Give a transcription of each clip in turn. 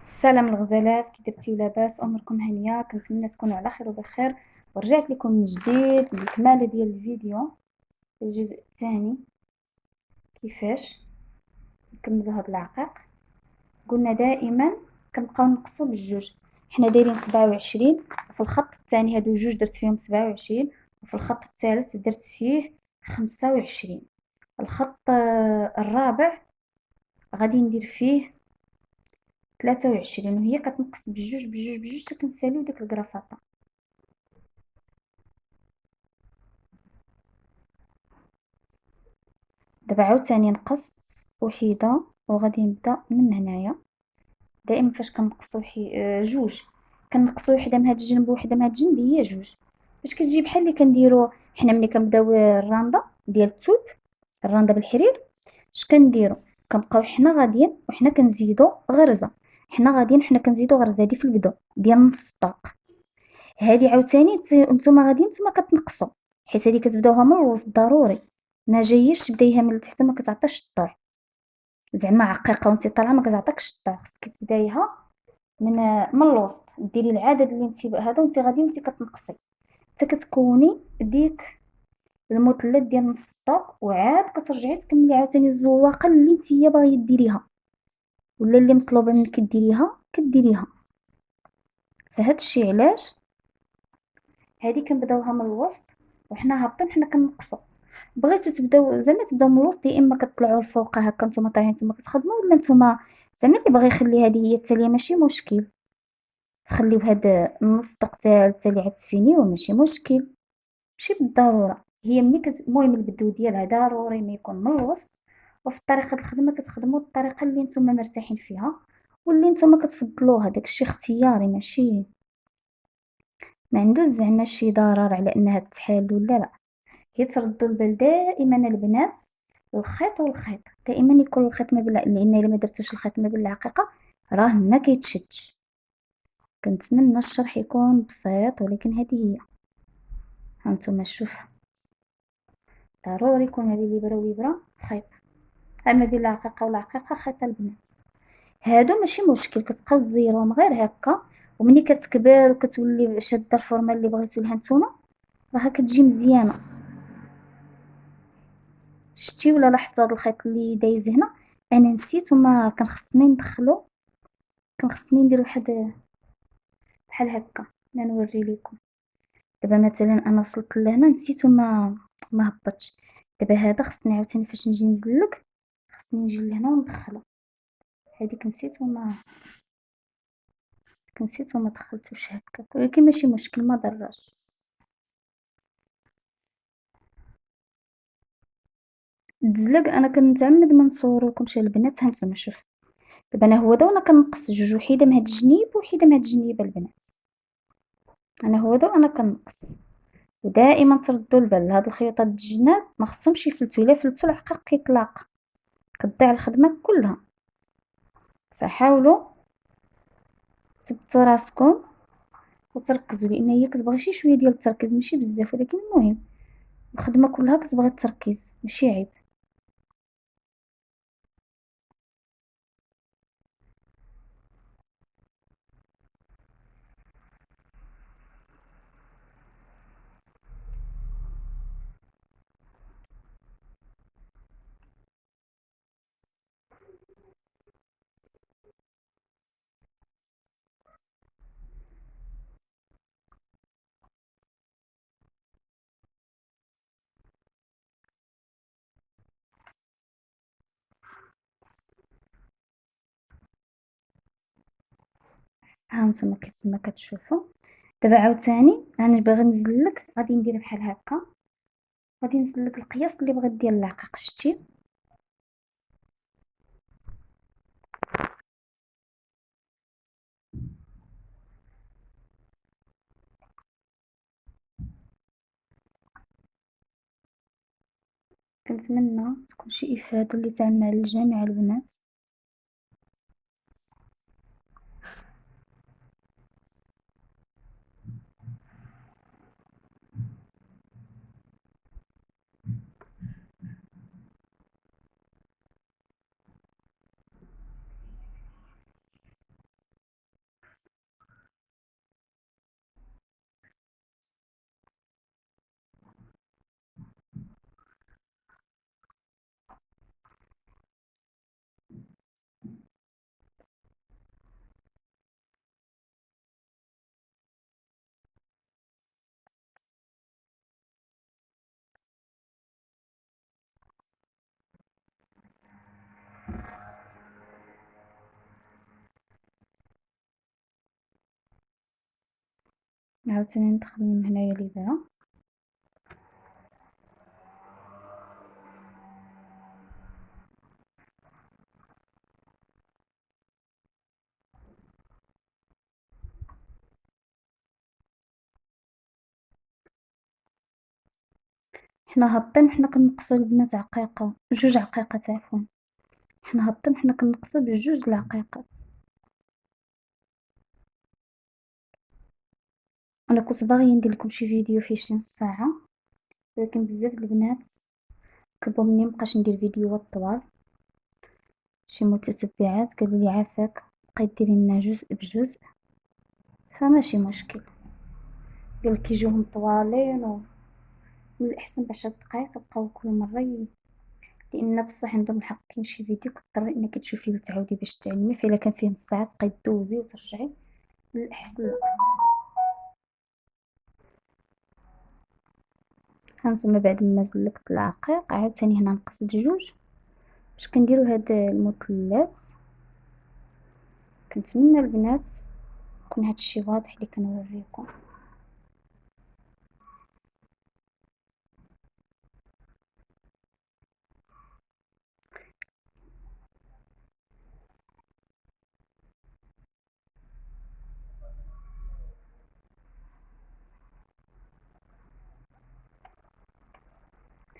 السلام الغزالات، كي درتي لاباس؟ اموركم هانيه؟ كنتمنى تكونوا على خير وبخير. ورجعت لكم من جديد بالكماله ديال الفيديو، الجزء الثاني. كيفاش نكملوا هاد العقيق؟ قلنا دائما كنبقاو نقصوا بالجوج. حنا دايرين 27 في الخط الثاني، هادو جوج درت فيهم 27، وفي الخط الثالث درت فيه 25. الخط الرابع غادي ندير فيه 23، وهي كتنقص بجوج بجوج بجوج حتى كنساليو ديك الكرافطه. دابا عاوتاني نقصت وحيدة وغادي نبدا من هنايا. دائما فاش كنقص جوج، كنقص وحده من هاد الجنب وحده من هاد الجنب، هي جوج. باش كتجي بحال اللي كنديرو حنا ملي كنبداو الرانده ديال الثوب، الرانده بالحرير. اش كنديرو؟ كنبقاو حنا غاديين وحنا كنزيدو غرزه، حنا غاديين وحنا كنزيدو غرزه. هادي في البدو ديال نص الطوق. هادي عاوتاني نتوما غاديين نتوما كتنقصوا، حيت هادي كتبداوها من الوسط ضروري. ما جايش تبدايها من التحت، ما كتعطيش الطول. زعما عقيقه وانت طالعه ما كتعطيكش الطول، خصك تبدايها من الوسط. ديري العدد اللي انت هذا وانت غادي وانت كتنقصي حتى كتكوني ديك المثلث ديال نص الطوق، وعاد كترجعي تكملي عاوتاني الزواقه اللي نتيا باغيه ديريها ولا اللي مطلوبه منك ديريها كديريها. فهاد الشيء علاش هادي كنبداوها من الوسط وحنا هابطين حنا كنقصوا. بغيتو تبداو زعما تبداو من الوسط، يا اما كطلعوا الفوق هكا نتوما طالعين نتوما كتخدموا، ولا نتوما زعما اللي باغي يخلي هذه هي التاليه ماشي مشكل، تخليو هاد النص طق تاع التالي عاد تفينيو ماشي مشكل. ماشي بالضروره هي ملي المهم البدو ديالها ضروري ما يكون من الوسط. وفي طريقه الخدمه كتخدموا الطريقه اللي نتوما مرتاحين فيها واللي نتوما كتفضلوها، داكشي اختياري، ماشي ما عندوش زعما شي ضرر على انها تحال ولا لا. هي تردوا البال دائما البنات، الخيط والخيط دائما يكون الخيط ما بين، لان الا ما درتوش الخيط ما بين العقيقه راه ما كيتشدش. كنتمنى الشرح يكون بسيط، ولكن هذه هي. هانتوما شوف، ضروري يكون ما بين الابره وابره خيط، اما بين العقيقه والعقيقه خيط البنات. هادو ماشي مشكل، كتبقاو تزيروهم غير هكا، ومني كتكبر وكتولي شاده الفورمه اللي بغيتو لها نتوما راه كتجي مزيانه. شتي ولا لاحظتوا هذا الخيط اللي دايز هنا؟ انا نسيت وما كان خصني ندخلو، كان خصني ندير واحد بحال هكا. انا نوري لكم. دابا مثلا انا وصلت لهنا نسيت وما هبطتش. دابا هذا خصني عاوتاني فاش نجي نزلك خصني نجي لهنا وندخلو. هذيك نسيت وما دخلتوش هكا، ولكن ماشي مشكل ما ضرش. الدزلق انا كنتعمد ما نصورلكمش البنات. هانتوما شوف، دابا انا هو دا وانا كنقص جوج، وحيده من هاد الجنيب وحيده من هاد الجنيبه البنات. انا هو دا وانا كنقص. ودائما تردوا البال هاد الخيوطات الجناب ما خصهمش يفلتوا، الا فلتوا العقيق كيطلق، كتضيع الخدمه كلها. فحاولوا تثبتوا راسكم وتركزوا، لان هي كتبغي شويه ديال التركيز، ماشي بزاف، ولكن المهم الخدمه كلها كتبغي التركيز، ماشي عيب. ها نتوما كيف ما كتشوفوا. دابا عاوتاني انا باغي نزلك، غادي ندير بحال هكا، غادي نزلك القياس اللي بغيت ديال العقيق. شتي؟ كنتمنى تكون شي افاده اللي تعمل لجميع البنات. عاوتاني ندخل من هنايا الإبرة. حنا هابطين حنا كنقصو البنات عقيقة، 2 عقيقات عفوا، حنا هابطين حنا كنقصو ب2 العقيقات. أنا كنت باغية ندير لكم شي فيديو فيه شي نص ساعة، ولكن بزاف د البنات طلبوا مني مبقاش ندير فيديوهات طوال، شي متتبعات قالوا لي عافاك بقاي ديري لنا جزء بجزء، فماشي مشكل، قالك يجيوهم طوالين و من الأحسن ب10 دقايق يبقاو كل مرة لأن بصح عندهم الحق كاين شي فيديو كضطري أنك تشوفيه وتعاودي باش تعلمي، فإلا كان فيه نص ساعة تبقاي دوزي وترجعي، من الأحسن لا. هانتوما بعد ما زلقت العقيق عاوتاني هنا نقص 2 باش كنديرو هاد المثلثات. كنتمنى البنات يكون هادشي واضح اللي كنوريكم.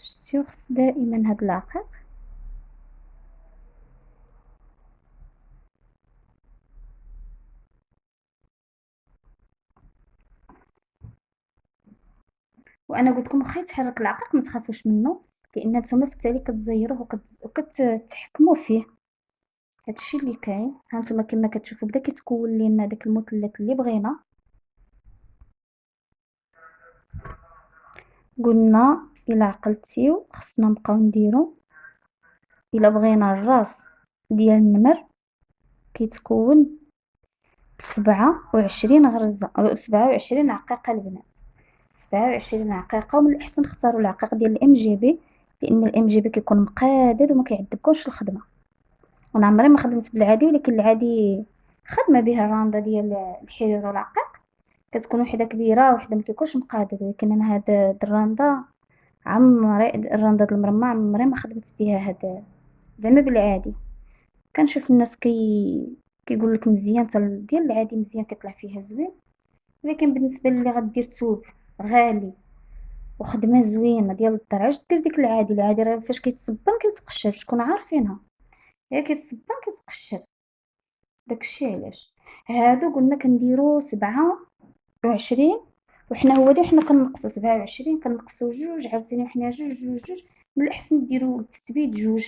شتيو خص دائما هاد العقيق وانا قلت لكم واخا يتحرك العقيق ما تخافوش منه، لان نتوما في التالي كتزيروه وكتحكموا فيه. هادشي اللي كاين. هانتوما كما كتشوفوا بدا كيتكون لينا داك المثلث اللي بغينا. قلنا الا عقلتيو خصنا نبقاو نديرو، الا بغينا الراس ديال النمر كيتكون ب27 غرزه او ب27 عقيقه البنات، 27 عقيقه. ومن الاحسن نختاروا العقيق ديال الام جي بي، لان الام جي بي كيكون مقادد وما كيعذبكمش الخدمه. انا عمري ما خدمت بالعادي، ولكن العادي خدمه به الراندا ديال الحرير والعقيق كتكون وحده كبيره وحده ما كيكونش مقادد، ولكن انا هاد الراندا عمري، الراندا د المرمى عمري ما خدمت بها هاد زعما بالعادي. كنشوف الناس كيقول لك مزيان حتى ديال العادي مزيان كيطلع فيها زوين، ولكن بالنسبه للي غدير توب غالي وخدمه زوينه ديال الدار علاش دير ديك العادي؟ العادي راه فاش كيتصبن كيتقشر شكون عارفينها، هي كيتصبن كيتقشر، داكشي علاش. هادو قلنا كنديرو 27، وحنا هو دي حنا كنقصو 27 كنقصو 2 عاوتاني حنا جوج. من الأحسن ديرو التثبيت 2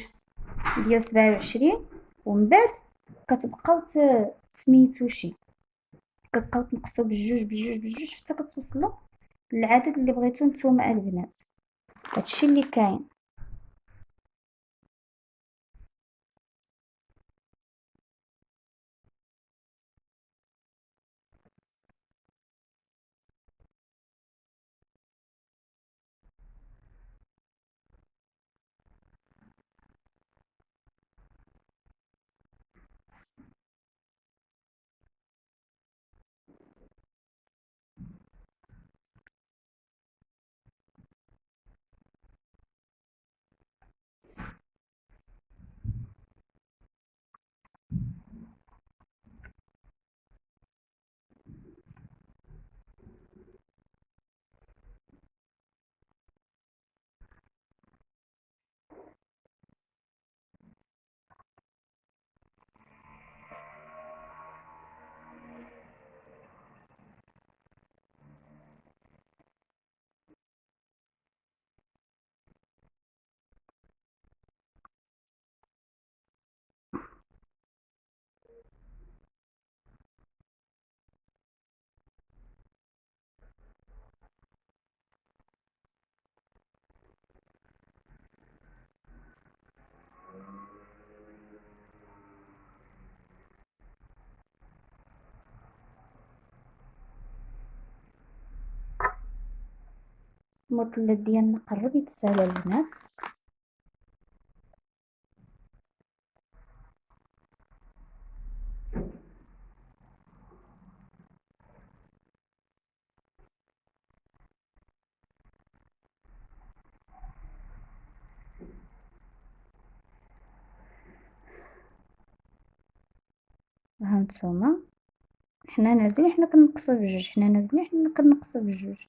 ديال 27، ومن بعد كتبقاو سميتو شي كتبقاو تنقصو بجوج حتى كتوصلوا للعدد اللي بغيتو نتوما البنات. هادشي اللي كاين. المثلث ديالنا قرب يتسالى البنات. هانتوما حنا نازلين حنا كنقصو بجوج، حنا نازلين حنا كنقصو بجوج.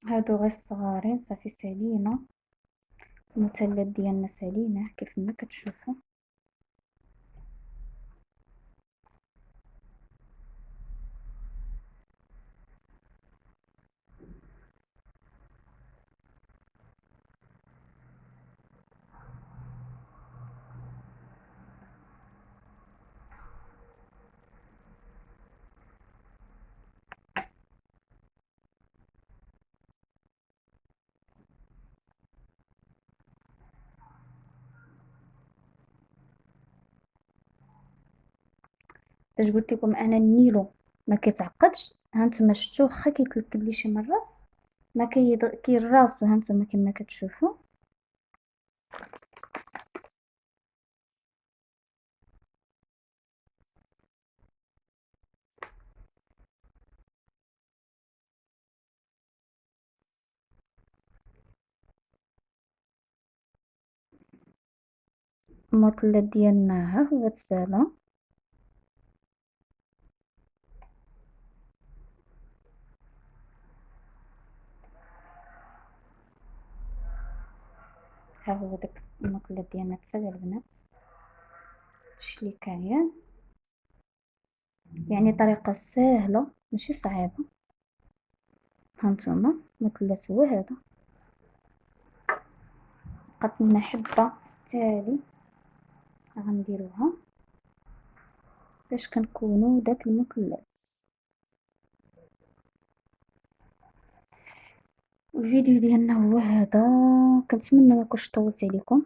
هادو غير الصغارين صافي سالينا، المثلث ديالنا ساليناه كيف ما كتشوفوا. باش قلت لكم انا النيلو ما كيتعقدش، هانتوما شفتوا واخا كيتلكد لي شي مرات ما كاين راسو، هانتوما كما كتشوفوا. المثلث ديالنا ها هو تسالى. ها هو داك المثلث ديالنا تسالى البنات، هادشي اللي كاين، يعني طريقه سهله ماشي صعيبه. هانتوما مثلث هو هذا، بقات لنا حبه التالي غنديروها باش كنكونوا داك المثلث. الفيديو ديالنا هو هذا، كنتمنى ما كنتش طولت عليكم.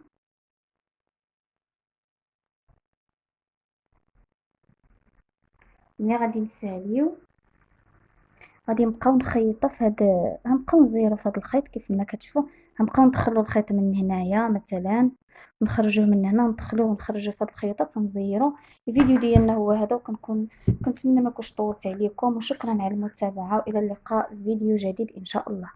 ملي غادي نساليو غادي نبقاو نخيطوا في هاد، غنبقاو نزيرو في هاد الخيط كيف ما كتشوفوا. غنبقاو ندخلوا الخيط من هنايا مثلا، نخرجوه من هنا، ندخلوه ونخرجوه في هاد الخيوطات ونزيرو. الفيديو ديالنا هو هذا، كنتمنى ما كنتش طولت عليكم، وشكرا على المتابعه، والى اللقاء في فيديو جديد ان شاء الله.